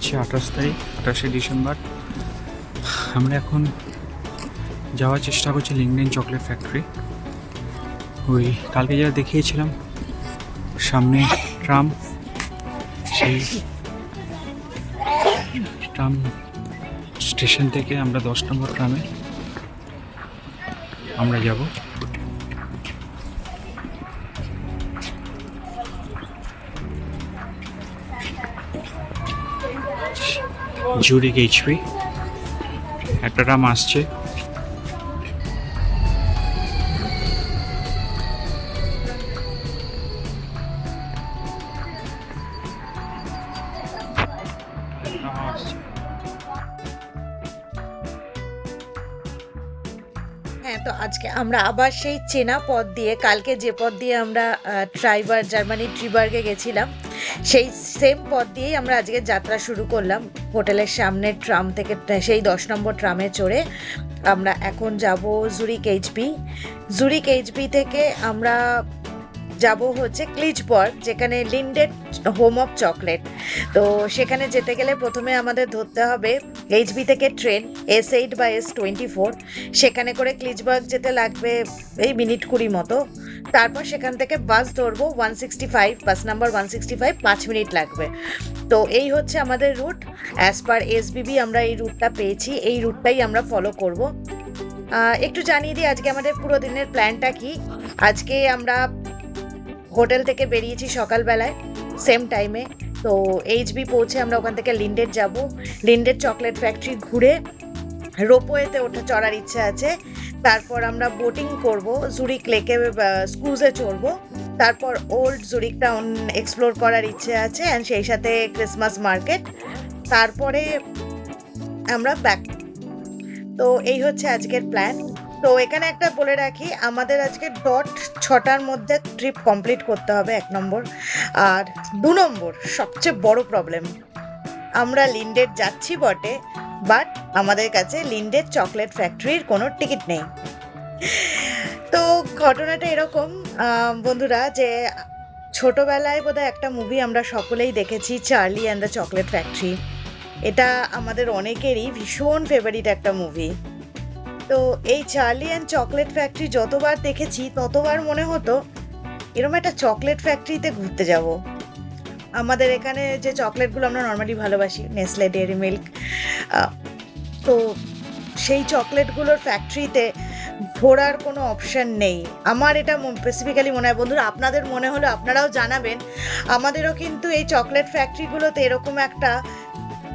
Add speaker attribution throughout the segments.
Speaker 1: হচ্ছে 28 তারিখ, 28শে ডিসেম্বর। আমরা এখন যাওয়ার চেষ্টা করছি লিংডেন চকলেট ফ্যাক্টরি। ওই কালকে যারা দেখিয়েছিলাম সামনে ট্রাম, সেই ট্রাম স্টেশন থেকে আমরা 10 নম্বর ট্রামে আমরা যাব। জুরিক এইচপি একটা ট্রাম আসছে।
Speaker 2: হ্যাঁ, তো আজকে আমরা আবার সেই চেনা পথ দিয়ে, কালকে যে পথ দিয়ে আমরা জার্মানির ট্রিবার্গে গেছিলাম, সেই সেম পথ দিয়েই আমরা আজকে যাত্রা শুরু করলাম। হোটেলের সামনের ট্রাম থেকে, সেই 10 নম্বর ট্রামে চড়ে আমরা এখন যাব জুরিক এইচপি। জুরিক এইচপি থেকে আমরা যাব হচ্ছে ক্লিচবার্গ, যেখানে লিন্ডেন হোম অফ চকলেট। তো সেখানে যেতে গেলে প্রথমে আমাদের ধরতে হবে এইচবি থেকে ট্রেন S8 বা S24। সেখানে করে ক্লিচবার্গ যেতে লাগবে এই মিনিট 20 মতো। তারপর সেখান থেকে বাস ধরবো 165, বাস নাম্বার 165, 5 মিনিট লাগবে। তো এই হচ্ছে আমাদের রুট। অ্যাজ পার SBB আমরা এই রুটটা পেয়েছি, এই রুটটাই আমরা ফলো করব। একটু জানিয়ে দিই আজকে আমাদের পুরো দিনের প্ল্যানটা কি। আজকে আমরা হোটেল থেকে বেরিয়েছি সকালবেলায় সেম টাইমে। তো এইচবি পৌঁছে আমরা ওখান থেকে লিন্ডেন যাব। লিন্ডেন চকলেট ফ্যাক্টরি ঘুরে রোপওয়েতে চড়ার ইচ্ছা আছে। তারপর আমরা বোটিং করব, জুরিক লেকে ক্রুজে চড়বো। তারপর ওল্ড জুরিক টাউন এক্সপ্লোর করার ইচ্ছে আছে, অ্যান্ড সেই সাথে ক্রিসমাস মার্কেট। তারপরে আমরা ব্যাক। তো এই হচ্ছে আজকের প্ল্যান। তো এখানে একটা বলে রাখি, আমাদের আজকে ডট 6টার মধ্যে ট্রিপ কমপ্লিট করতে হবে, 1 নম্বর। আর 2 নম্বর সবচেয়ে বড় প্রবলেম, আমরা লিন্ডেন যাচ্ছি বটে, বাট আমাদের কাছে লিন্ডেন চকলেট ফ্যাক্টরির কোনো টিকিট নেই। তো ঘটনাটা এরকম বন্ধুরা, যে ছোটবেলায় বোধহয় একটা মুভি আমরা সকলেই দেখেছি, Charlie and the chocolate factory. এটা আমাদের অনেকেরই ভীষণ ফেভারিট একটা মুভি। তো এই চার্লি অ্যান্ড চকলেট ফ্যাক্টরি যতবার দেখেছি ততবার মনে হতো এরকম একটা চকলেট ফ্যাক্টরিতে ঘুরতে যাব। আমাদের এখানে যে চকলেটগুলো আমরা নর্মালি ভালোবাসি, নেসলে, ডেয়ারি মিল্ক, তো সেই চকলেটগুলোর ফ্যাক্টরিতে ঘোরার কোনো অপশান নেই। আমার এটা স্পেসিফিক্যালি মনে হয়, বন্ধুরা আপনাদের মনে হলে আপনারাও জানাবেন। আমাদেরও কিন্তু এই চকলেট ফ্যাক্টরিগুলোতে এরকম একটা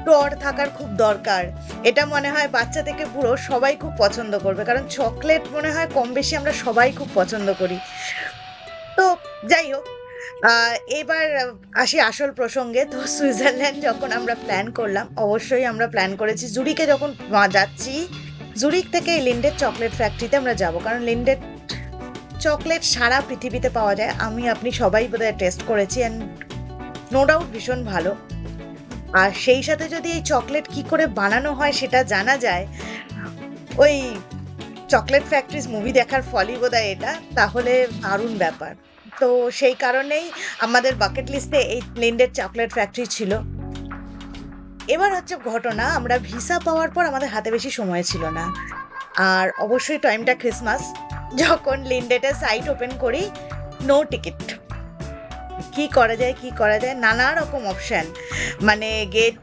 Speaker 2: টর থাকার খুব দরকার। এটা মনে হয় বাচ্চা থেকে বুড়ো সবাই খুব পছন্দ করবে, কারণ চকলেট মনে হয় কম বেশি আমরা সবাই খুব পছন্দ করি। তো যাই হোক, এবার আসি আসল প্রসঙ্গে। তো সুইজারল্যান্ড যখন আমরা প্ল্যান করলাম, অবশ্যই আমরা প্ল্যান করেছি জুরিকে যখন যাচ্ছি, জুরিক থেকে এই লিন্ডেন চকলেট ফ্যাক্টরিতে আমরা যাব, কারণ লিন্ডেন চকলেট সারা পৃথিবীতে পাওয়া যায়। আপনি সবাই বোধহয় টেস্ট করেছি, অ্যান্ড নো ডাউট ভীষণ ভালো। আর সেই সাথে যদি এই চকলেট কি করে বানানো হয় সেটা জানা যায়, ওই চকলেট ফ্যাক্টরিজ মুভি দেখার ফলই বোধহয় এটা, তাহলে দারুণ ব্যাপার। তো সেই কারণেই আমাদের বাকেট লিস্টে এই লিন্ডেন চকলেট ফ্যাক্টরি ছিল। এবার হচ্ছে ঘটনা, আমরা ভিসা পাওয়ার পর আমাদের হাতে বেশি সময় ছিল না, আর অবশ্যই টাইমটা ক্রিসমাস। যখন লিন্ডেনের সাইট ওপেন করি, নো টিকিট। কি করা যায় নানা রকম অপশান, মানে গেট।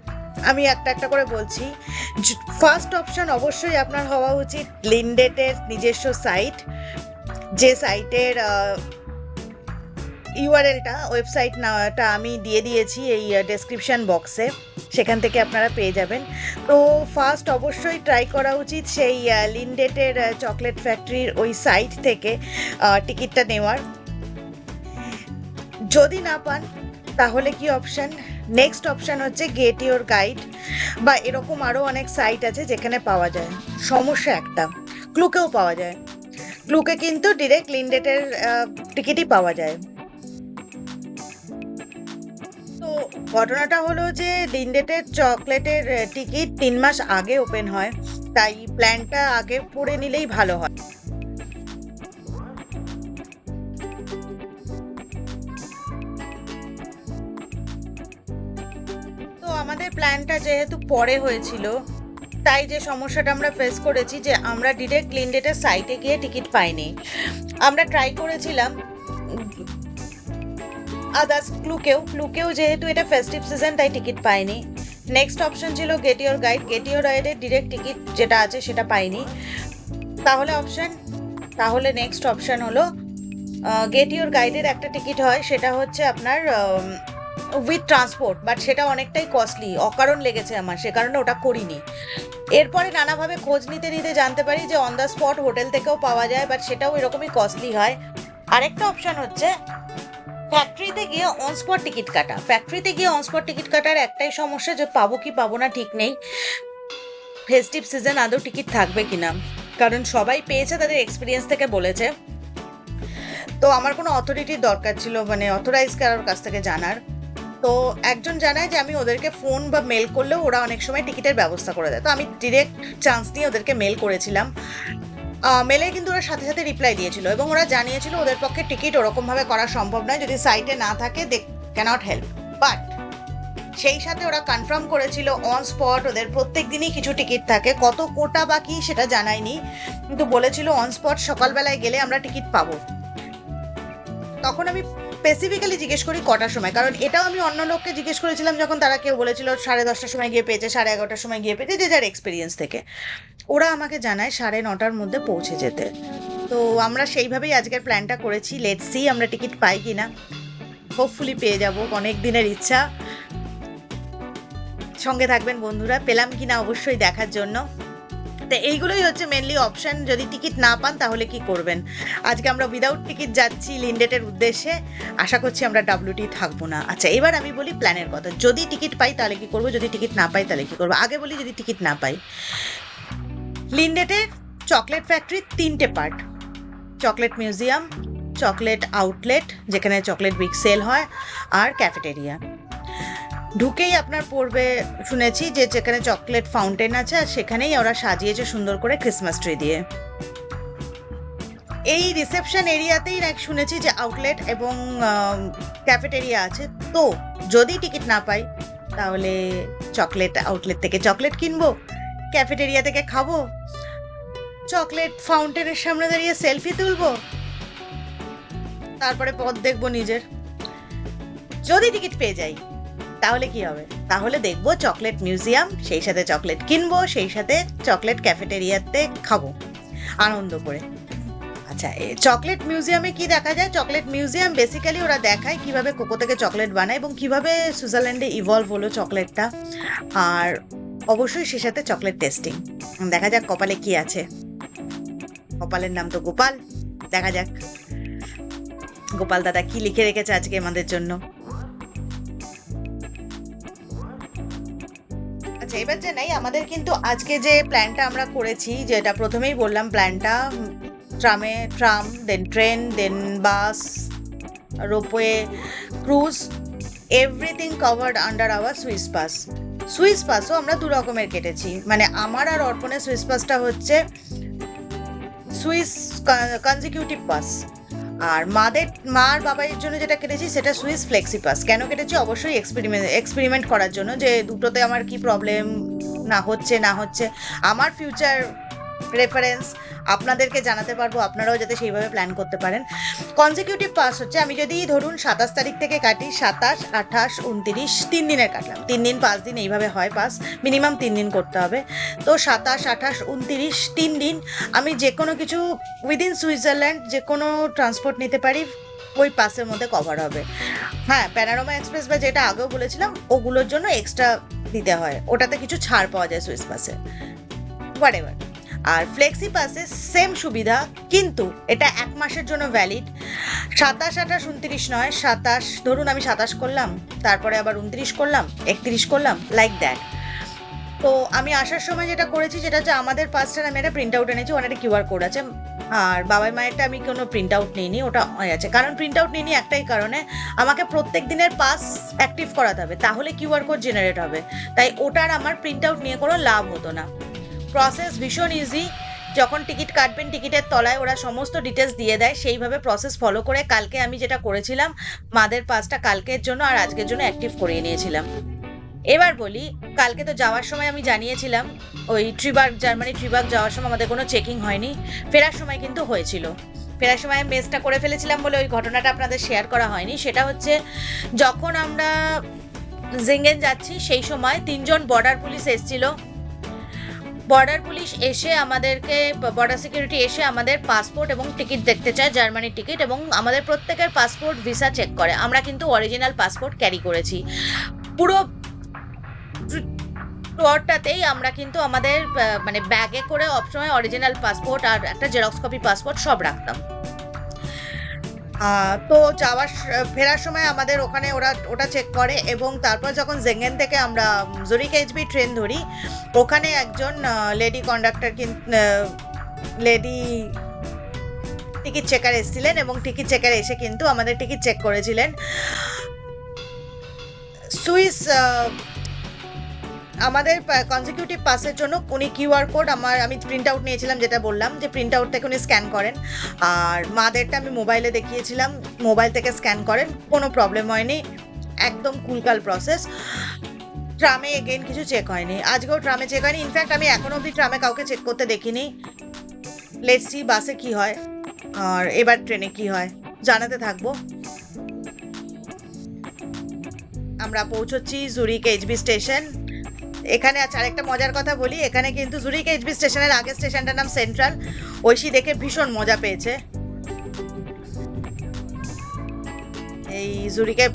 Speaker 2: আমি একটা একটা করে বলছি। ফার্স্ট অপশান অবশ্যই আপনার হওয়া উচিত লিন্ডেনের নিজস্ব সাইট, যে সাইটের ইউআরএলটা, ওয়েবসাইটটা আমি দিয়ে দিয়েছি এই ডেসক্রিপশন বক্সে, সেখান থেকে আপনারা পেয়ে যাবেন। তো ফার্স্ট অবশ্যই ট্রাই করা উচিত সেই লিন্ডেনের চকলেট ফ্যাক্টরির ওই সাইট থেকে টিকিটটা নেওয়ার। যদি না পান তাহলে কি অপশান, নেক্সট অপশান হচ্ছে গেট ইওর গাইড, বা এরকম আরও অনেক সাইট আছে যেখানে পাওয়া যায়। সমস্যা একটা, ক্লুকেও পাওয়া যায়। ক্লুকে কিন্তু ডিরেক্ট লিন্ডেনের টিকিটই পাওয়া যায়। তো ঘটনাটা হলো যে লিন্ডেনের চকলেটের টিকিট 3 মাস আগে ওপেন হয়, তাই প্ল্যানটা আগে পড়ে নিলেই ভালো হয়। আমাদের প্ল্যানটা যেহেতু পরে হয়েছিল, তাই যে সমস্যাটা আমরা ফেস করেছি যে আমরা ডিরেক্ট লিন্ডেটের সাইটে গিয়ে টিকিট পাইনি। আমরা ট্রাই করেছিলাম আদার্স ক্লুকেও যেহেতু এটা ফেস্টিভ সিজন তাই টিকিট পাইনি। নেক্সট অপশন ছিল gate your guide. Gate your গাইডের ডিরেক্ট টিকিট যেটা আছে সেটা পাইনি। তাহলে নেক্সট অপশন হলো গেট ইওর গাইডের একটা টিকিট হয়, সেটা হচ্ছে আপনার উইথ ট্রান্সপোর্ট, বাট সেটা অনেকটাই কস্টলি, অকারণ লেগেছে আমার, সে কারণে ওটা করিনি। এরপরে নানাভাবে খোঁজ নিতে নিতে জানতে পারি যে অন দ্য স্পট হোটেল থেকেও পাওয়া যায়, বাট সেটাও এরকমই কস্টলি হয়। আরেকটা অপশন হচ্ছে ফ্যাক্টরিতে গিয়ে অন স্পট টিকিট কাটা। ফ্যাক্টরিতে গিয়ে অন স্পট টিকিট কাটার একটাই সমস্যা যে পাবো কি পাবো না ঠিক নেই, ফেস্টিভ সিজন আদৌ টিকিট থাকবে কিনা, কারণ সবাই পেয়েছে তাদের এক্সপিরিয়েন্স থেকে বলেছে। তো আমার কোনো অথরিটির দরকার ছিল, মানে অথরাইজ কারোর কাছ থেকে জানার। তো একজন জানায় যে আমি ওদেরকে ফোন বা মেল করলেও ওরা অনেক সময় টিকিটের ব্যবস্থা করে দেয়। তো আমি ডিরেক্ট চান্স নিয়ে ওদেরকে মেল করেছিলাম। মেলে কিন্তু ওরা সাথে সাথে রিপ্লাই দিয়েছিল এবং ওরা জানিয়েছিল ওদের পক্ষে টিকিট ওরকমভাবে করা সম্ভব নয়, যদি সাইটে না থাকে দে ক্যানট হেল্প। বাট সেই সাথে ওরা কনফার্ম করেছিল অন স্পট ওদের প্রত্যেক দিনই কিছু টিকিট থাকে, কত কোটা বা কি সেটা জানায়নি, কিন্তু বলেছিল অন স্পট সকালবেলায় গেলে আমরা টিকিট পাবো। তখন আমি স্পেসিফিক্যালি জিজ্ঞেস করি কটার সময়, কারণ এটাও আমি অন্য লোককে জিজ্ঞেস করেছিলাম যখন তারা কেউ বলেছিল 10:30টার সময় গিয়ে পেয়েছে, 11:30টার সময় গিয়ে পেয়েছে, যে যার এক্সপিরিয়েন্স থেকে। ওরা আমাকে জানায় 9:30টার মধ্যে পৌঁছে যেতে। তো আমরা সেইভাবেই আজকের প্ল্যানটা করেছি। লেটস সি আমরা টিকিট পাই কিনা, হোপফুলি পেয়ে যাব, অনেক দিনের ইচ্ছা। সঙ্গে থাকবেন বন্ধুরা, পেলাম কিনা অবশ্যই দেখার জন্য। তো এইগুলোই হচ্ছে মেনলি অপশন। যদি টিকিট না পান তাহলে কি করবেন। আজকে আমরা উইদাউট টিকিট যাচ্ছি লিন্ডেটের উদ্দেশ্যে, আশা করছি আমরা ডাব্লিউটি থাকবো না। আচ্ছা, এবার আমি বলি প্ল্যানের কথা। যদি টিকিট পাই তাহলে কি করবো, যদি টিকিট না পাই তাহলে কি করবো। আগে বলি যদি টিকিট না পাই, লিন্ডেটের চকলেট ফ্যাক্টরির 3টে part: chocolate museum, chocolate outlet যেখানে চকলেট বিগ সেল হয়, আর ক্যাফেটেরিয়া। ঢুকেই আপনার পড়বে, শুনেছি যে যেখানে চকলেট ফাউন্টেন আছে আর সেখানেই ওরা সাজিয়েছে সুন্দর করে ক্রিসমাস ট্রি দিয়ে। এই রিসেপশন এরিয়াতেই শুনেছি যে আউটলেট এবং ক্যাফেটেরিয়া আছে। তো যদি টিকিট না পাই তাহলে চকলেট আউটলেট থেকে চকলেট কিনবো, ক্যাফেটেরিয়া থেকে খাবো, চকলেট ফাউন্টেনের সামনে দাঁড়িয়ে সেলফি তুলবো, তারপরে পথ দেখবো নিজের। যদি টিকিট পেয়ে যাই তাহলে কি হবে, তাহলে দেখবো চকলেট মিউজিয়াম, সেই সাথে চকলেট কিনবো, সেই সাথে চকলেট ক্যাফেটেরিয়াতে খাবো আনন্দ করে। আচ্ছা, চকলেট মিউজিয়ামে কি দেখা যায়? চকলেট মিউজিয়াম বেসিক্যালি ওরা দেখায় কিভাবে কোকো থেকে চকলেট বানায় এবং কিভাবে সুইজারল্যান্ডে ইভলভ হলো চকলেটটা, আর অবশ্যই সে সাথে চকলেট টেস্টিং। দেখা যাক কপালে কি আছে। কপালের নাম তো গোপাল, দেখা যাক গোপাল দাদা কি লিখে রেখেছে আজকে আমাদের জন্য। আচ্ছা, এবার যে নাই, আমাদের কিন্তু আজকে যে প্ল্যানটা আমরা করেছি, যেটা প্রথমেই বললাম, প্ল্যানটা tram, then train, then bus, ropeway, cruise, everything covered under our Swiss pass. Swiss পাসও আমরা 2 রকমের কেটেছি, মানে আমার আর অর্পণের সুইস পাসটা হচ্ছে সুইস কনজিকিউটিভ পাস, আর মার বাবার জন্য যেটা কেটেছি সেটা সুইস ফ্লেক্সি পাস। কেন কেটেছি? অবশ্যই এক্সপেরিমেন্ট করার জন্য, যে দুটোতে আমার কি প্রবলেম না হচ্ছে আমার ফিউচার রেফারেন্স আপনাদেরকে জানাতে পারবো, আপনারাও যাতে সেইভাবে প্ল্যান করতে পারেন। কনজিকিউটিভ পাস হচ্ছে আমি যদি ধরুন 27 তারিখ থেকে কাটি, 27, 28, 29, 3 দিনের কাটলাম, 3 দিন 5 দিন এইভাবে হয় পাস, মিনিমাম 3 দিন করতে হবে। তো 27, 28, 29, 3 দিন আমি যে কোনো কিছু উইদিন সুইজারল্যান্ড যে কোনো ট্রান্সপোর্ট নিতে পারি, ওই পাসের মধ্যে কভার হবে। হ্যাঁ, প্যানোরামা এক্সপ্রেস বা যেটা আগেও বলেছিলাম ওগুলোর জন্য এক্সট্রা দিতে হয়, ওটাতে কিছু ছাড় পাওয়া যায় সুইস পাসে, হোয়াটএভার। আর ফ্লেক্সি পাসে সেম সুবিধা, কিন্তু এটা 1 মাসের জন্য ভ্যালিড। 27, 28, 29 নয়, 27 ধরুন আমি 27 করলাম, তারপরে আবার 29 করলাম, 31 করলাম, লাইক দ্যাট। তো আমি আসার সময় যেটা করেছি যেটা হচ্ছে আমাদের পাসটার আমি একটা প্রিন্ট আউট এনেছি, ওখানে একটা কিউআর কোড আছে। আর বাবার মায়েরটা আমি কোনো প্রিন্ট আউট নিইনি, ওটা আছে। কারণ প্রিন্ট আউট নিইনি একটাই কারণে, আমাকে প্রত্যেক দিনের পাস অ্যাক্টিভ করাতে হবে, তাহলে কিউআর কোড জেনারেট হবে। তাই ওটার আমার প্রিন্ট আউট নিয়ে কোনো লাভ হতো না। প্রসেস ভীষণ ইজি, যখন টিকিট কাটবেন টিকিটের তলায় ওরা সমস্ত ডিটেলস দিয়ে দেয়, সেইভাবে প্রসেস ফলো করে কালকে আমি যেটা করেছিলাম, মাদের পাসটা কালকের জন্য আর আজকের জন্য অ্যাক্টিভ করিয়ে নিয়েছিলাম। এবার বলি, কালকে তো যাওয়ার সময় আমি জানিয়েছিলাম ওই ট্রিবার্গ, জার্মানি ট্রিবার্গ যাওয়ার সময় আমাদের কোনো চেকিং হয়নি, ফেরার সময় কিন্তু হয়েছিল। ফেরার সময় মেসটা করে ফেলেছিলাম বলে ওই ঘটনাটা আপনাদের শেয়ার করা হয়নি। সেটা হচ্ছে যখন আমরা জিঙ্গেন যাচ্ছি সেই সময় 3জন বর্ডার পুলিশ এসেছিল। বর্ডার পুলিশ এসে আমাদেরকে, বর্ডার সিকিউরিটি এসে আমাদের পাসপোর্ট এবং টিকিট দেখতে চায়, জার্মানির টিকিট, এবং আমাদের প্রত্যেকের পাসপোর্ট ভিসা চেক করে। আমরা কিন্তু অরিজিনাল পাসপোর্ট ক্যারি করেছি। পুরো ট্যুরটাতেই আমরা কিন্তু আমাদের মানে ব্যাগে করে সবসময় অরিজিনাল পাসপোর্ট আর একটা জেরক্স কপি পাসপোর্ট সব রাখতাম। তো ফেরার সময় আমাদের ওখানে ওটা চেক করে, এবং তারপর যখন জেঙ্গেন থেকে আমরা জুরিক এইচবি ট্রেন ধরি, ওখানে একজন lady conductor lady ticket checker এসেছিলেন, এবং টিকিট চেকার এসে কিন্তু আমাদের টিকিট চেক করেছিলেন। সুইস আমাদের কনজিকিউটিভ পাসের জন্য উনি কিউআর কোড আমি প্রিন্ট আউট নিয়েছিলাম, যেটা বললাম যে প্রিন্ট আউট থেকে উনি স্ক্যান করেন, আর মাদেরটা আমি মোবাইলে দেখিয়েছিলাম, মোবাইল থেকে স্ক্যান করেন, কোনো প্রবলেম হয়নি, একদম কুলকাল প্রসেস। ট্রামে এগেইন কিছু চেক হয়নি, আজকেও ট্রামে চেক হয়নি। ইনফ্যাক্ট আমি এখনো অবধি ট্রামে কাউকে চেক করতে দেখিনি। লেটস সি বাসে কি হয় আর এবার ট্রেনে কি হয়, জানাতে থাকবো। আমরা পৌঁছচ্ছি জুরিক এইচবি স্টেশন। এখানে আরেকটা মজার কথা বলি, এখানে কিন্তু জুরিক এইচবি স্টেশনের আগের স্টেশনটার নাম সেন্ট্রাল। ঐশী দেখে ভীষণ মজা পেয়েছে। এই জুরিকে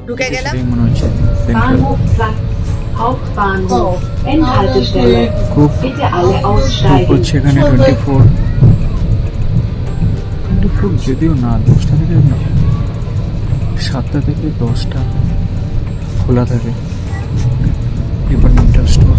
Speaker 2: ঢুকে গেলাম।
Speaker 3: Bahnhof Platz, Hauptbahnhof, Endhaltestelle. Bitte alle aussteigen.
Speaker 1: সেখানে 24 যদিও না, 10টা থেকে 7টা থেকে 10টা খোলা থাকে ডিপার্টমেন্টাল স্টোর।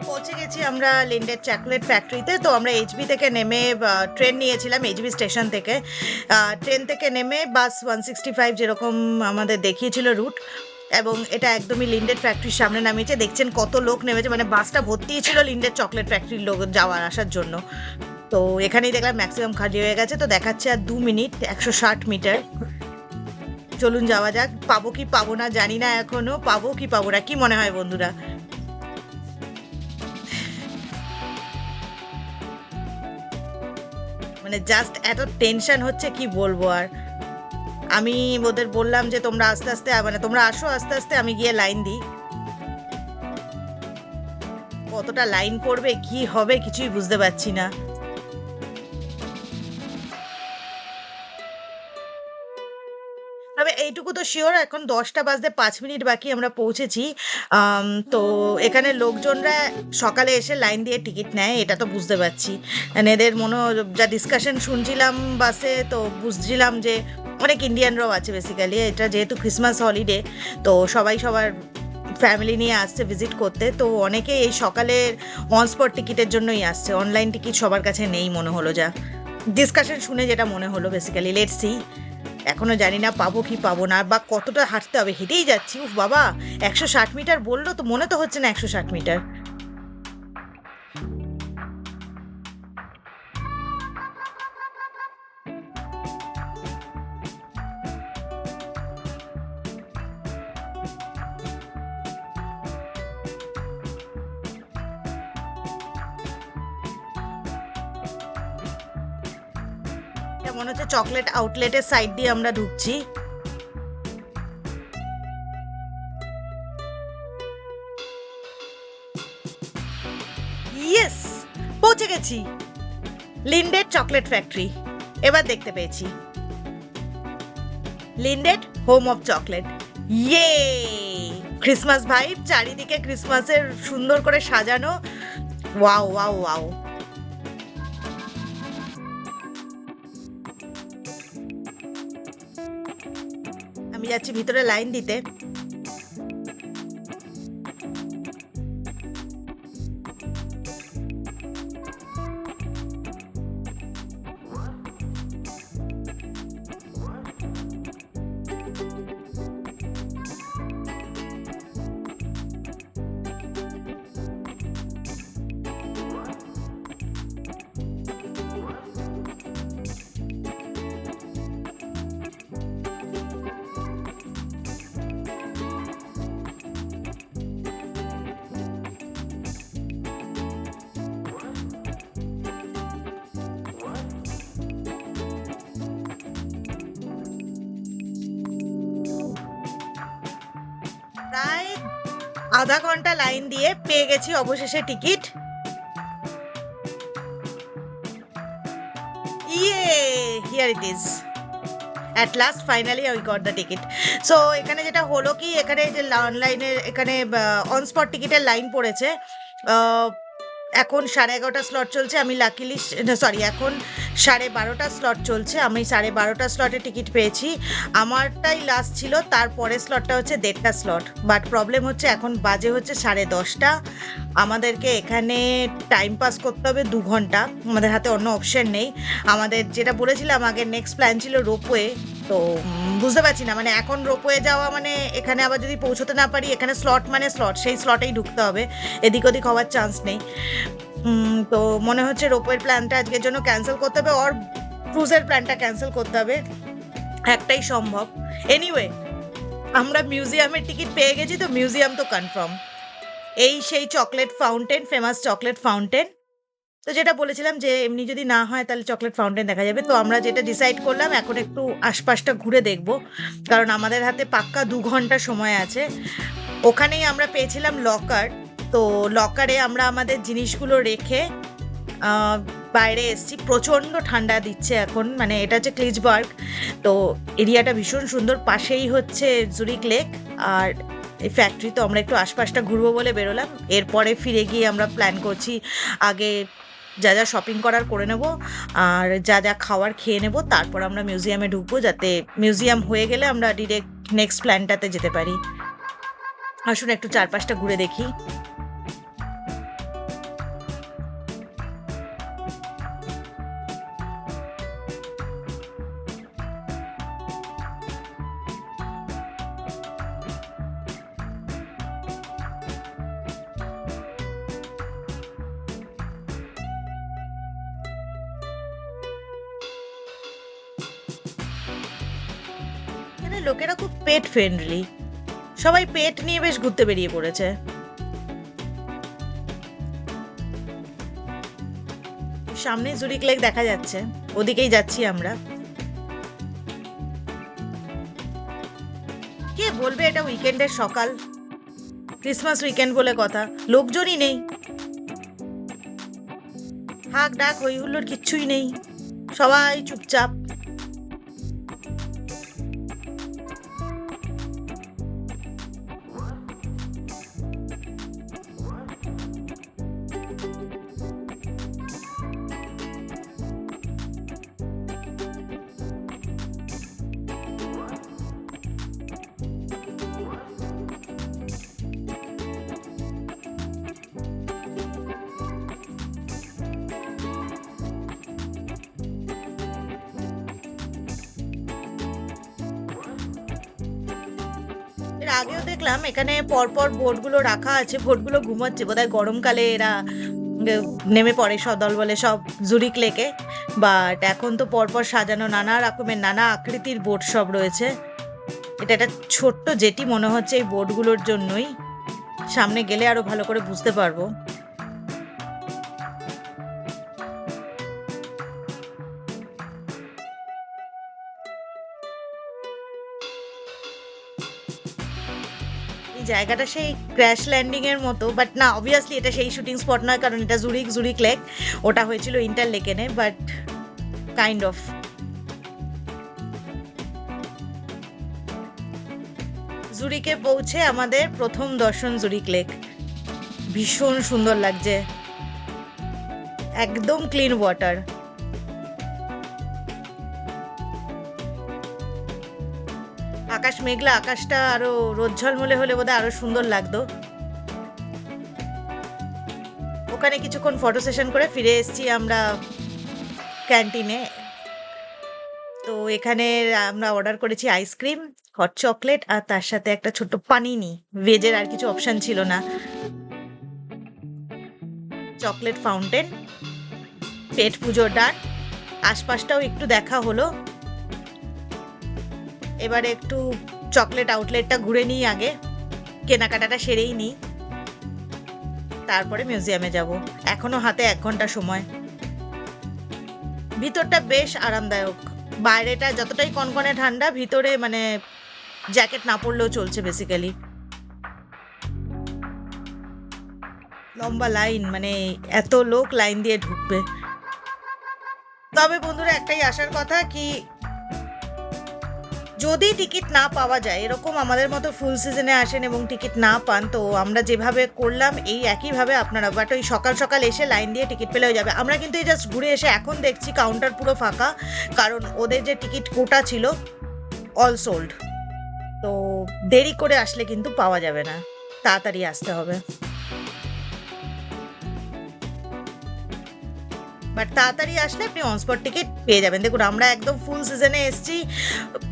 Speaker 2: পৌঁছে গেছি আমরা লিন্ডের চকলেট ফ্যাক্টরিতে। তো আমরা এইচবি থেকে নেমে ট্রেন নিয়েছিলাম, এইচবি স্টেশন থেকে। ট্রেন থেকে নেমে বাস 165 যেরকম আমাদের দেখিয়েছিল রুট, এবং এটা একদমই লিন্ডের ফ্যাক্টরির সামনে নামিয়েছে। দেখছেন কত লোক নেমেছে, মানে বাসটা ভর্তি ছিল লিন্ডের চকলেট ফ্যাক্টরির লোক যাওয়ার আসার জন্য। তো এখানেই দেখলাম ম্যাক্সিমাম খালি হয়ে গেছে। তো দেখাচ্ছে আর 2 মিনিট, 160 মিটার। চলুন যাওয়া যাক। পাবো কি পাবো না জানি না, এখনো পাবো কি পাবো না, কি মনে হয় বন্ধুরা? মানে জাস্ট এত টেনশন হচ্ছে কি বলবো আর। আমি ওদের বললাম যে তোমরা আস্তে আস্তে, মানে তোমরা আসো আস্তে আস্তে, আমি গিয়ে লাইন দিই। কতটা লাইন পড়বে, কি হবে, কিছুই বুঝতে পারছি না। তবে এইটুকু তো শিওর, এখন 10টা বাজতে 5 মিনিট বাকি, আমরা পৌঁছেছি। তো এখানে লোকজনরা সকালে এসে লাইন দিয়ে টিকিট নেয়, এটা তো বুঝতে পারছি। মানে এদের যা ডিসকাশন শুনছিলাম বাসে, তো বুঝছিলাম যে অনেক ইন্ডিয়ানরাও আছে বেসিক্যালি। এটা যেহেতু ক্রিসমাস হলিডে, তো সবাই সবার ফ্যামিলি নিয়ে আসছে ভিজিট করতে। তো অনেকে এই সকালের অন স্পট টিকিটের জন্যই আসছে, অনলাইন টিকিট সবার কাছে নেই মনে হলো, যা ডিসকাশন শুনে যেটা মনে হলো বেসিক্যালি। লেটস সি, এখনো জানি না পাবো কি পাবো না, বা কতটা হাঁটতে হবে। হেঁটেই যাচ্ছি, উফ বাবা, 160 মিটার বললো তো, মনে তো হচ্ছে না 160 মিটার। মনে হচ্ছে চকলেট আউটলেটের সাইড দিয়ে আমরা ঢুকছি। ইয়েস, পৌঁছে গেছি লিন্ডের চকলেট ফ্যাক্টরি। এবার দেখতে পেয়েছি লিন্ডেড হোম অফ চকলেট। ইয়ে, ক্রিসমাস ভাইব, চারিদিকে ক্রিসমাসের সুন্দর করে সাজানো। Wow wow wow. আমি যাচ্ছি ভিতরে লাইন দিতে। আধা ঘন্টা লাইন দিয়ে পেয়ে গেছি অবশেষে ticket. Here it is, at last finally I got the ticket. So এখানে যেটা হলো কি, এখানে যে অনলাইনের এখানে অন স্পট টিকিটের লাইন পড়েছে। এখন 11:30 স্লট চলছে, আমি লাকিলি সরি এখন 12:30 স্লট চলছে, আমি 12:30 স্লটে টিকিট পেয়েছি। আমারটাই লাস্ট ছিল, তারপরে স্লটটা হচ্ছে 1:30 স্লট। বাট প্রবলেম হচ্ছে এখন বাজে হচ্ছে 10:30। আমাদেরকে এখানে টাইম পাস করতে হবে 2 ঘন্টা, আমাদের হাতে অন্য অপশন নেই। আমাদের যেটা বলেছিলাম আগে নেক্সট প্ল্যান ছিল রোপওয়ে, তো বুঝতে পারছি না মানে এখন রোপওয়ে যাওয়া মানে এখানে আবার যদি পৌঁছতে না পারি, এখানে স্লট মানে স্লট, সেই স্লটেই ঢুকতে হবে, এদিক ওদিক হওয়ার চান্স নেই। তো মনে হচ্ছে রোপওয়ের প্ল্যানটা আজকের জন্য ক্যান্সেল করতে হবে, আর ক্রুজের প্ল্যানটা ক্যান্সেল করতে হবে, একটাই সম্ভব। এনিওয়ে আমরা মিউজিয়ামের টিকিট পেয়ে গেছি, তো মিউজিয়াম তো কনফার্ম। এই সেই chocolate fountain, famous chocolate fountain. তো যেটা বলেছিলাম যে এমনি যদি না হয় তাহলে চকলেট ফাউন্টেন দেখা যাবে। তো আমরা যেটা ডিসাইড করলাম এখন একটু আশপাশটা ঘুরে দেখব, কারণ আমাদের হাতে পাক্কা 2 ঘন্টা সময় আছে। ওখানেই আমরা পেয়েছিলাম লকার, তো লকারে আমরা আমাদের জিনিসগুলো রেখে বাইরে এসছি। প্রচণ্ড ঠান্ডা দিচ্ছে এখন, মানে এটা হচ্ছে ক্লিজবার্গ, তো এরিয়াটা ভীষণ সুন্দর, পাশেই হচ্ছে জুরিক লেক আর এই ফ্যাক্টরি। তো আমরা একটু আশপাশটা ঘুরবো বলে বেরোলাম, এরপরে ফিরে গিয়ে আমরা প্ল্যান করছি আগে যা যা শপিং করার করে নেব আর যা যা খাওয়ার খেয়ে নেব, তারপর আমরা মিউজিয়ামে ঢুকবো, যাতে মিউজিয়াম হয়ে গেলে আমরা ডিরেক্ট নেক্সট প্ল্যানটাতে যেতে পারি। আসুন একটু চারপাশটা ঘুরে দেখি। লোকেরা খুব পেট ফ্রেন্ডলি, সবাই পেট নিয়ে বেশ ঘুরতে বেরিয়ে পড়েছে। সামনে জুরিক লেক দেখা যাচ্ছে, ওদিকেই যাচ্ছি আমরা। কে বলবে এটা উইকেন্ডের সকাল, ক্রিসমাস উইকেন্ড বলে কথা, লোকজনই নেই, হাক ডাক হই হুল্লোড় কিচ্ছুই নেই, সবাই চুপচাপ। এর আগেও দেখলাম এখানে পরপর বোটগুলো রাখা আছে, বোটগুলো ঘুমাচ্ছে, বোধহয় গরমকালে এরা নেমে পড়ে সদল বলে সব জুরিক লেকে। বাট এখন তো পরপর সাজানো নানা রকমের নানা আকৃতির বোট সব রয়েছে। এটা একটা ছোট্ট জেটি মনে হচ্ছে এই বোটগুলোর জন্যই, সামনে গেলে আরো ভালো করে বুঝতে পারবো। জায়গাটা সেই ক্র্যাশ ল্যান্ডিং এর মতো, বাট না অবভিয়াসলি এটা সেই শুটিং স্পট নয়, কারণ এটা জুরিক লেক, ওটা হয়েছিল ইন্টার লেকেনে, বাট কাইন্ড অফ। জুরিকে পৌঁছে আমাদের প্রথম দর্শন জুরিক লেক, ভীষণ সুন্দর লাগছে, একদম ক্লিন ওয়াটার। আকাশ মেঘলা, আকাশটা আরো রোদ ঝলমলে হলে বোধহয় আরো সুন্দর লাগতো। ওখানে কিছুক্ষণ ফটো সেশন করে ফিরে এসেছি আমরা ক্যান্টিনে। তো এখানে আমরা অর্ডার করেছি আইসক্রিম, হট চকলেট আর তার সাথে একটা ছোট্ট পানিনি, ভেজের আর কিছু অপশন ছিল না। চকলেট ফাউন্টেন, পেট পুজোর ডান, আশপাশটাও একটু দেখা হলো। এবারে একটু চকলেট আউটলেটটা ঘুরে নিই, আগে কেনাকাটাটা সেরেই নিই, তারপরে মিউজিয়ামে যাব। এখনো হাতে 1 ঘন্টা সময়। ভিতরটা বেশ আরামদায়ক, বাইরেটা যতটাই কনকনে ঠান্ডা, ভিতরে মানে জ্যাকেট না পরলেও চলছে বেসিক্যালি। লম্বা লাইন, মানে এত লোক লাইন দিয়ে ঢুকবে। তবে বন্ধুরা একটাই আসার কথা কি, যদি টিকিট না পাওয়া যায়, এরকম আমাদের মতো ফুল সিজনে আসেন এবং টিকিট না পান, তো আমরা যেভাবে করলাম এই একইভাবে আপনারা, বাট ওই সকাল সকাল এসে লাইন দিয়ে টিকিট পেলে হয়ে যাবে। আমরা কিন্তু এই জাস্ট ঘুরে এসে এখন দেখছি কাউন্টার পুরো ফাঁকা, কারণ ওদের যে টিকিট কোটা ছিল অল সোল্ড। তো দেরি করে আসলে কিন্তু পাওয়া যাবে না, তাড়াতাড়ি আসতে হবে। বাট তাড়াতাড়ি আসলে আপনি অন স্পট টিকিট পেয়ে যাবেন। দেখুন আমরা একদম ফুল সিজনে এসেছি,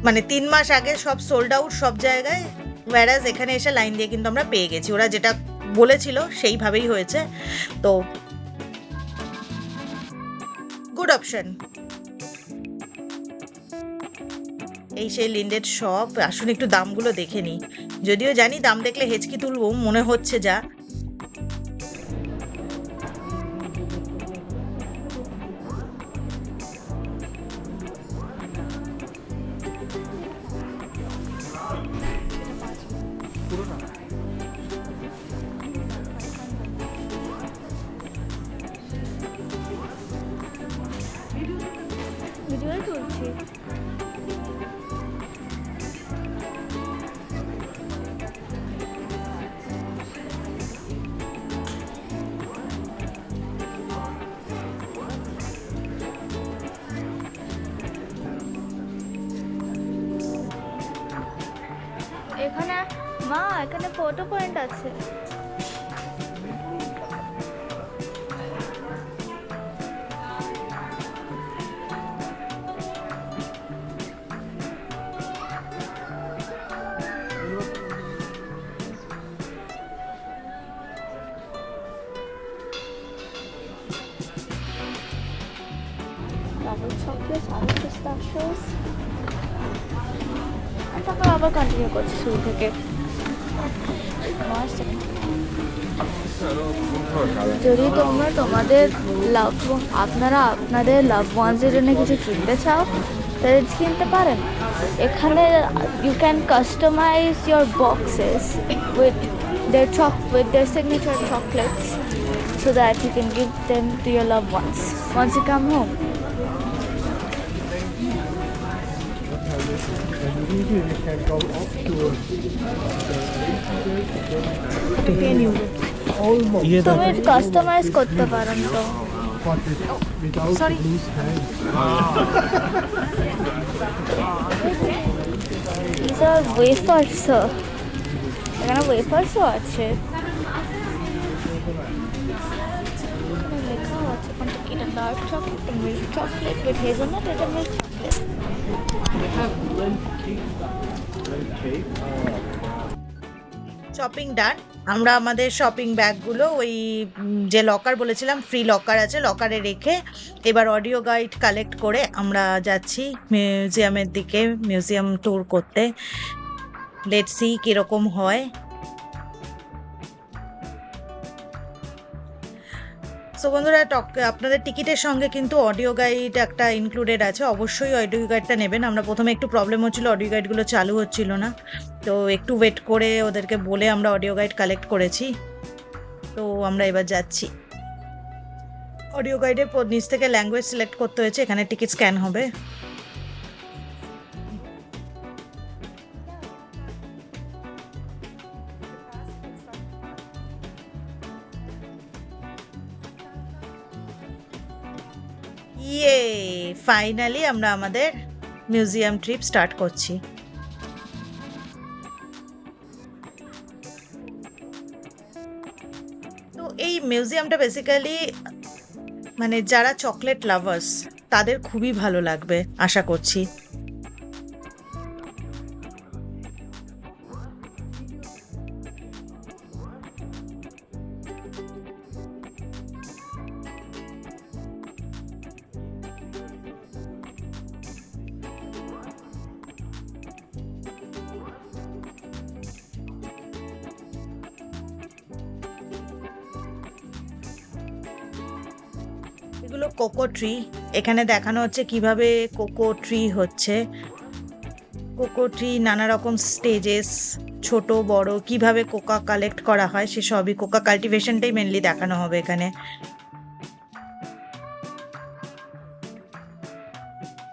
Speaker 2: মানে 3 মাস আগে সব সোল্ড আউট সব জায়গায়, ওয়ারাজ এখানে এসে লাইন দিয়ে কিন্তু আমরা পেয়ে গেছি। ওরা যেটা বলেছিল সেইভাবেই হয়েছে, তো গুড অপশন। এই সেই লিন্ডেড শপ, আসুন একটু দামগুলো দেখে নিই। যদিও জানি দাম দেখলে হেঁচকি তুলবো, মনে হচ্ছে যা।
Speaker 4: ভিডিওই তুলছি। এখানে মা, এখানে ফটো পয়েন্ট আছে। ডাবল চকলেট আর পিস্তাশিওস। তারপর আবার কন্টিনিউ করছি শুরু থেকে। যদি তোমরা তোমাদের আপনারা আপনাদের লাভ ওয়ান্সের জন্য কিছু কিনতে চাও, তাহলে কিনতে পারেন। এখানে you can customize your boxes with their signature chocolates so that you can give them to your loved ones once you come home. তুমি কাস্টমাইজ করতে পারেন তো। সরি, ওয়েফার্স, এখানে ওয়েফার্সও আছে। লেখাও আছে কোনটা, এটা dark chocolate, milk chocolate with hazelnut, এটা মিল্ক চকলেট।
Speaker 2: শপিং ডান। আমরা আমাদের শপিং ব্যাগগুলো ওই যে লকার বলেছিলাম, ফ্রি লকার আছে, লকারে রেখে এবার অডিও গাইড কালেক্ট করে আমরা যাচ্ছি মিউজিয়ামের দিকে, মিউজিয়াম ট্যুর করতে। লেটস সি কীরকম হয়। সো বন্ধুরা, আপনাদের টিকিটের সঙ্গে কিন্তু অডিও গাইড একটা ইনক্লুডেড আছে, অবশ্যই অডিও গাইডটা নেবেন। আমরা প্রথমে একটু প্রবলেম হচ্ছিল, অডিও গাইডগুলো চালু হচ্ছিল না, তো একটু ওয়েট করে ওদেরকে বলে আমরা অডিও গাইড কালেক্ট করেছি। তো আমরা এবার যাচ্ছি। অডিও গাইডের নিচ থেকে ল্যাঙ্গুয়েজ সিলেক্ট করতে হয়েছে, এখানে টিকিট স্ক্যান হবে। ফাইনালি আমরা আমাদের মিউজিয়াম ট্রিপ স্টার্ট করছি। তো এই মিউজিয়ামটা বেসিক্যালি মানে যারা চকলেট লাভার্স তাদের খুবই ভালো লাগবে আশা করছি। এগুলো কোকো ট্রি, এখানে দেখানো হচ্ছে কিভাবে কোকো ট্রি হচ্ছে। কোকো ট্রি নানা রকম স্টেজেস ছোট বড় কিভাবে কোকা কালেক্ট করা হয় সে সবই, কোকা কাল্টিভেশনটাই মেনলি দেখানো হবে এখানে।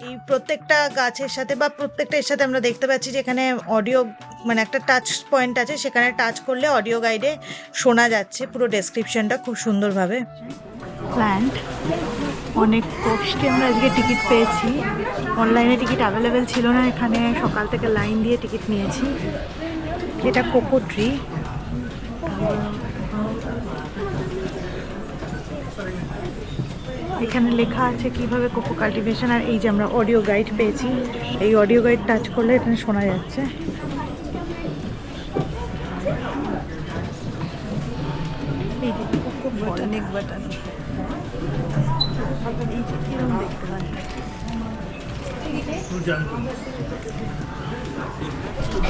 Speaker 2: এই প্রত্যেকটা গাছের সাথে বা প্রত্যেকটা এর সাথে আমরা দেখতে পাচ্ছি যে এখানে অডিও মানে একটা টাচ পয়েন্ট আছে, সেখানে টাচ করলে অডিও গাইডে শোনা যাচ্ছে পুরো ডেসক্রিপশনটা খুব সুন্দরভাবে।
Speaker 5: প্ল্যান্ট অনেক কষ্টে আমরা আজকে টিকিট পেয়েছি, অনলাইনে টিকিট অ্যাভেলেবেল ছিল না, এখানে সকাল থেকে লাইন দিয়ে টিকিট নিয়েছি। এটা কোকো ট্রি, এখানে লেখা আছে কিভাবে কোকো কাল্টিভেশন, আর এই যে আমরা অডিও গাইড পেয়েছি, এই অডিও গাইড টাচ করলে এখানে শোনা যাচ্ছে। এই যে কোকো বটানিক বাটন, এই যে কিরকম দেখতে হয়,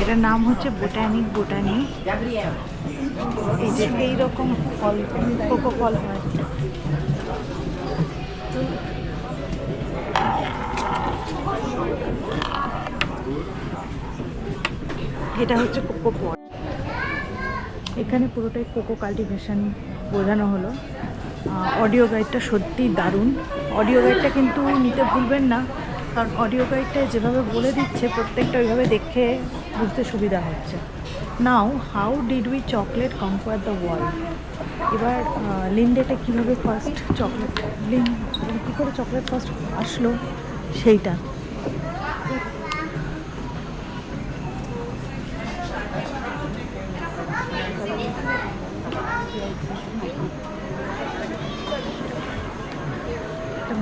Speaker 5: এটার নাম হচ্ছে বোটানিক বোটানি। এই যে এইরকম ফল, কোকো ফল হয়। এটা হচ্ছে কোকো পট। এখানে পুরোটাই কোকো কাল্টিভেশন বোঝানো হলো। অডিও গাইডটা সত্যি দারুণ। অডিও গাইডটা কিন্তু নিতে ভুলবেন না, কারণ অডিও গাইডটা যেভাবে বলে দিচ্ছে প্রত্যেকটা ওইভাবে দেখে বুঝতে সুবিধা হচ্ছে। Now how did we chocolate conquer the world. এবার লিন্ডেটা কীভাবে ফার্স্ট চকলেট, কী করে চকলেট ফার্স্ট আসলো সেইটা।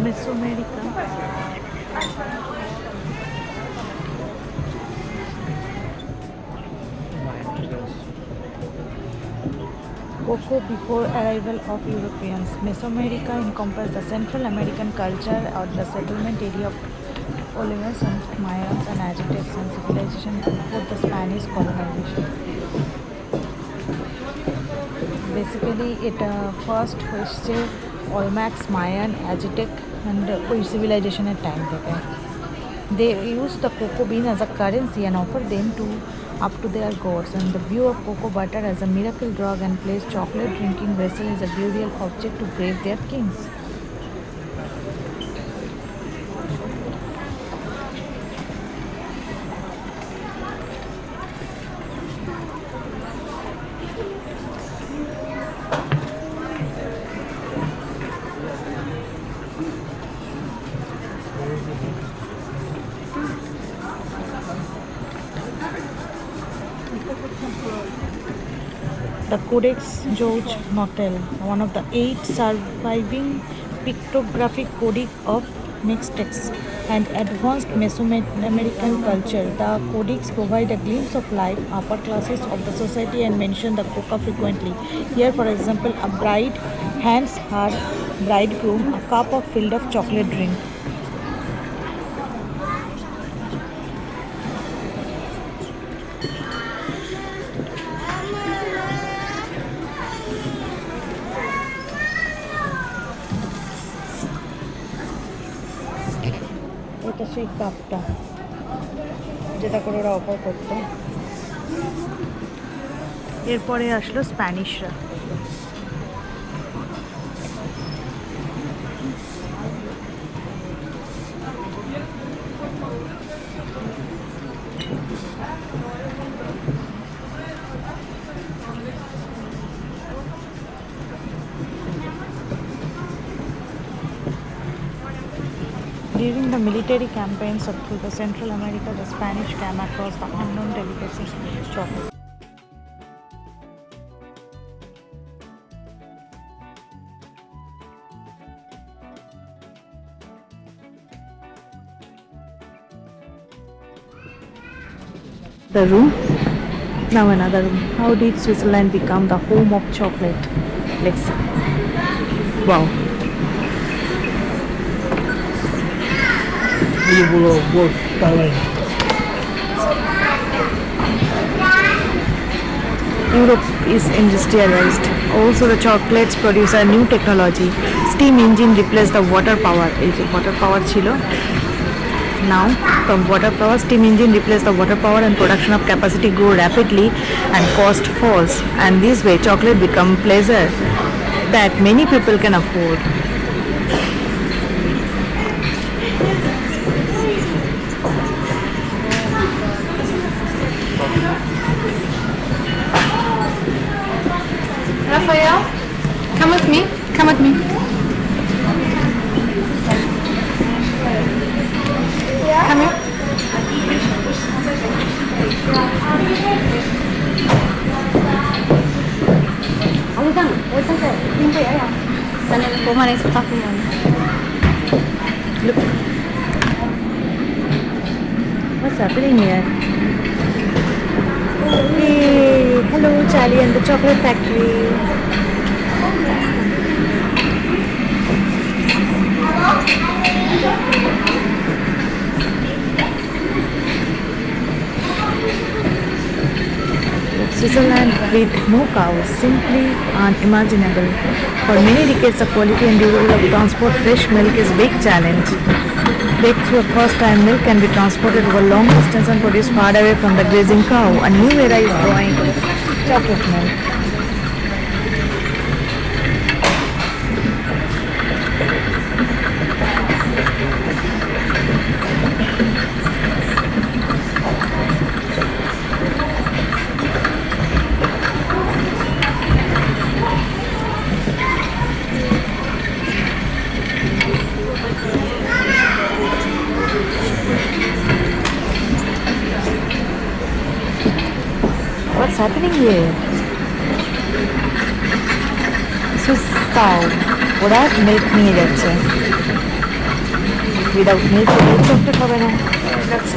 Speaker 5: Mesoamerica. Cocoa before arrival of Europeans. Mesoamerica encompassed the Central American culture or the settlement area of Olmecas and Mayans and Aztecs and civilization before the Spanish colonization. Basically, it first হচ্ছে Olmecs, Mayan, Aztec and civilization at time থেকে। They used the cocoa bean as a currency and offered them up to their gods, and the view of cocoa butter as a miracle drug and placed chocolate drinking vessel as a burial object to grave their kings. The Codex George Notel, one of the 8 surviving pictographic codic of Mixtecs and advanced Mesoamerican culture. The codex provide a glimpse of life, upper classes of the society, and mention the coca frequently. Here, for example, a bride hands her bridegroom a cup of filled of chocolate drink. এটা সেই কাপটা যেটা করে ওরা offer করতো। এরপরে আসলো স্প্যানিশরা। During the military campaigns of through the Central America, the Spanish came across the unknown delicacy chocolate. The room. Now another room. How did Switzerland become the home of chocolate? Let's see. Wow. Europe is industrialized. Also, the chocolates produce a new technology. Steam engine replaced the water power. এই যে water power ছিল, now. From water power, steam engine replace the water power and production of capacity grow rapidly and cost falls. And this way chocolate become pleasure that many people can afford.
Speaker 6: Raphael, come with me. Come with me. Come here.
Speaker 5: Look. What's happening here? Hey, hello Charlie and the chocolate factory. Switzerland with no cows, simply unimaginable. For many decades, the quality and durability of transport fresh milk is a big challenge. Baked through a first-time milk can be transported over long distance and produced far away from the grazing cow. A new era is drawing chocolate milk. What's happening here? Swiss cow without milk নিয়ে যাচ্ছে। Without milk chocolate হবে না। That's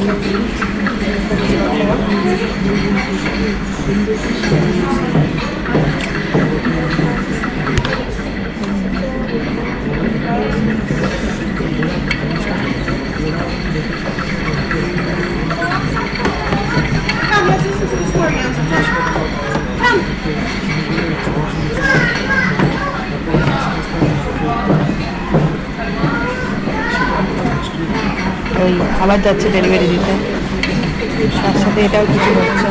Speaker 5: ওই আবার যাচ্ছে delivery দিতে, তার সাথে এটাও কিছু হচ্ছে।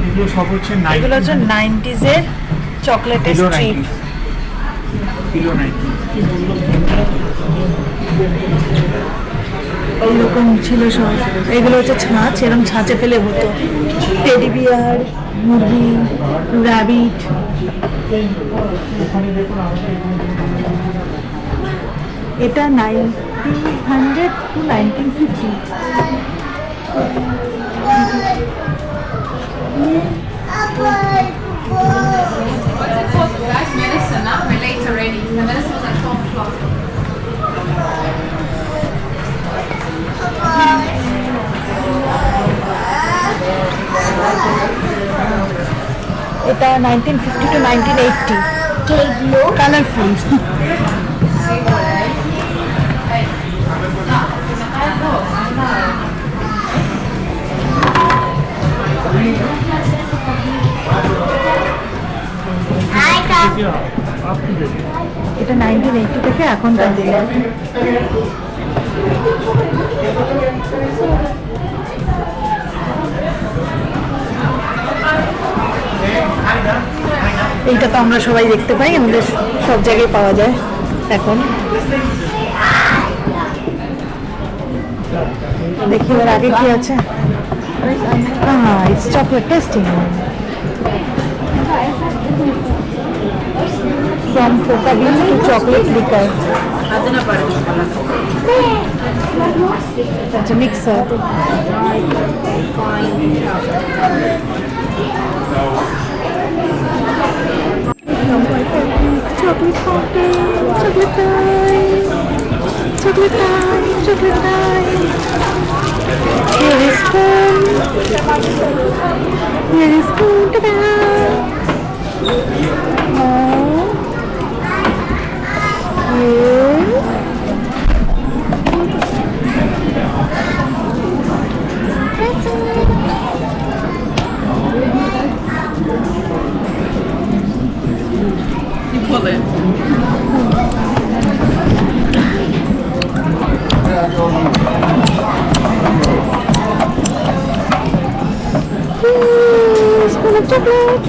Speaker 1: এগুলো সব হচ্ছে
Speaker 5: এগুলো হচ্ছে 90s-এর চকলেটের স্ট্রিপ।
Speaker 1: কিলো 90
Speaker 5: এইরকম ছিল সব। এগুলো হচ্ছে ছাঁচ, এরকম ছাঁচে ফেলে হতো। টেডি বিয়ার, মুরগি, র্যাবিট। এটা 1900 to 1950।
Speaker 6: Medicine, huh? We're late already. The medicine was at 12 o'clock.
Speaker 5: এটা 1950 to 1980। কালারফুল। এটা 1980 থেকে এখন পর্যন্ত। এইটা তো আমরা সবাই দেখতে পাই, আমাদের সব জায়গায় পাওয়া যায় এখন। দেখি এবার আগে কি আছে। It's chocolate testing from coca bean to chocolate liquor. That's a mixer. Chocolate fountain, chocolate time, chocolate time, chocolate time. Here is spoon. Here is spoon. Ta-da!
Speaker 4: chocolate.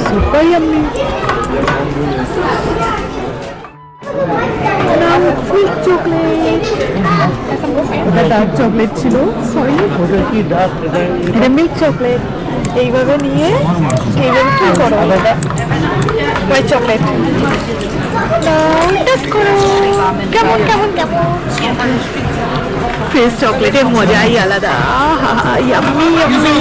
Speaker 5: Super yummy. Now sweet chocolate. এটা dark chocolate ছিল, sorry এটা milk chocolate. এইভাবে নিয়ে এইভাবে কি করো, white chocolate test করো, কেমন কেমন কেমন। ফ্রেশ চকলেটের মজাই আলাদা, yummy yummy.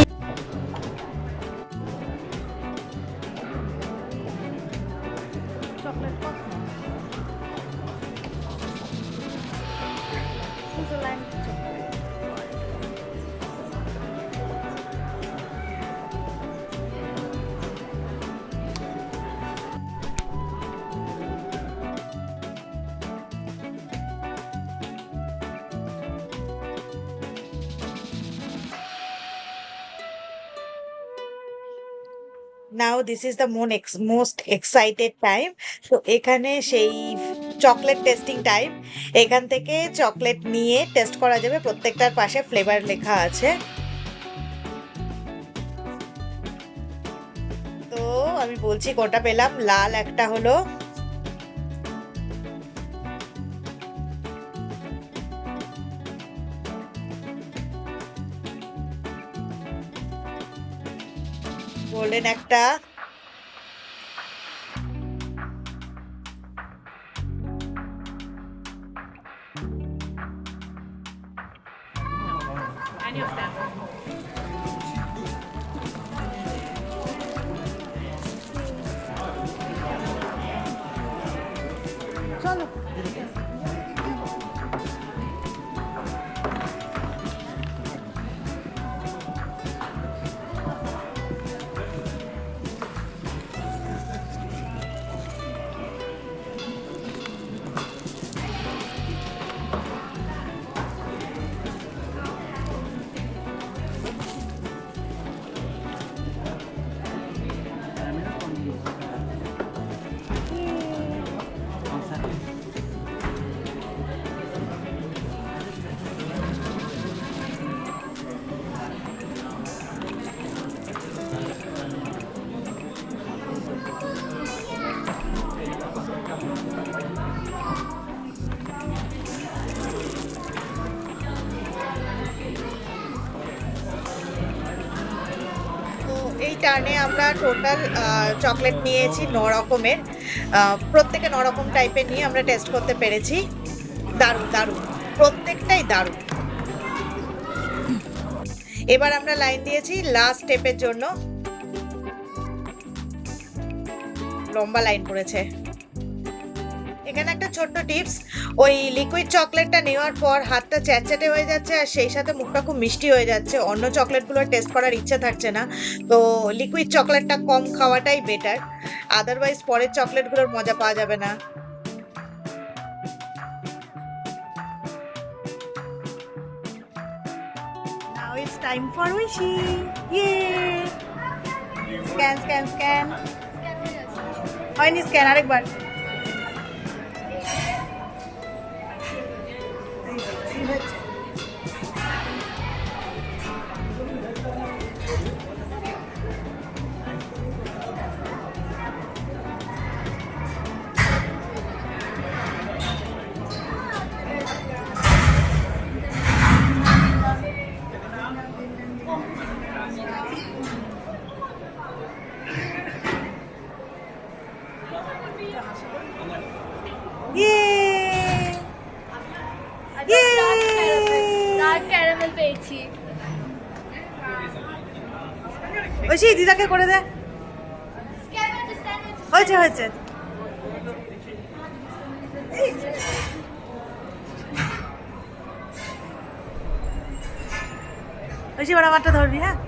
Speaker 2: Now this is the most excited time. তো এখানে সেই চকলেট টেস্টিং টাইম। এখান থেকে চকলেট নিয়ে টেস্ট করা যাবে, প্রত্যেকটার পাশে ফ্লেভার লেখা আছে। তো আমি বলছি কোনটা পেলাম। লাল একটা হলো, গোল্ডেন একটা, এই টার্নে আমরা টোটাল চকলেট নিয়েছি 9 রকমের। প্রত্যেকে 9 রকম টাইপের নিয়ে আমরা টেস্ট করতে পেরেছি। দারুণ দারুণ, প্রত্যেকটাই দারুণ। এবার আমরা লাইন দিয়েছি লাস্ট স্টেপের জন্য, লম্বা লাইন পড়েছে। এখানে একটা ছোট্ট টিপস, ওই লিকুইড চকলেটটা নেওয়ার পর হাতটা চ্যাটচ্যাটে হয়ে যাচ্ছে আর সেই সাথে মুখটা খুব মিষ্টি হয়ে যাচ্ছে, অন্য চকলেটগুলো টেস্ট করার ইচ্ছে থাকছে না। তো লিকুইড চকলেটটা কম খাওয়াটাই বেটার, আদারওয়াইজ পরের চকলেটগুলোর মজা পাওয়া যাবে না। Now it's time for wishing. Yay! Scan, scan, scan. হয়নি স্ক্যান, আরেকবার।
Speaker 4: পেয়েছি।
Speaker 2: ওই দিদাকে করে দে, হয়েছে হয়েছে। ওই ওর আমারটা ধরবি, হ্যাঁ।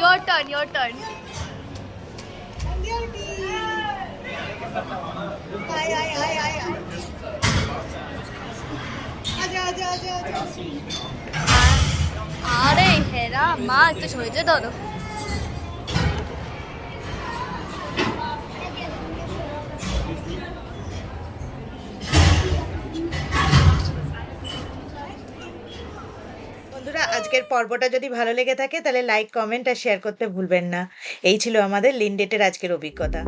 Speaker 4: Your turn, your turn. আরে হেরা মা একটু সইতে ধরো।
Speaker 2: বন্ধুরা, আজকের পর্বটা যদি ভালো লেগে থাকে তাহলে লাইক, কমেন্ট আর শেয়ার করতে ভুলবেন না। এই ছিল আমাদের লিন্ডেটের আজকের অভিজ্ঞতা।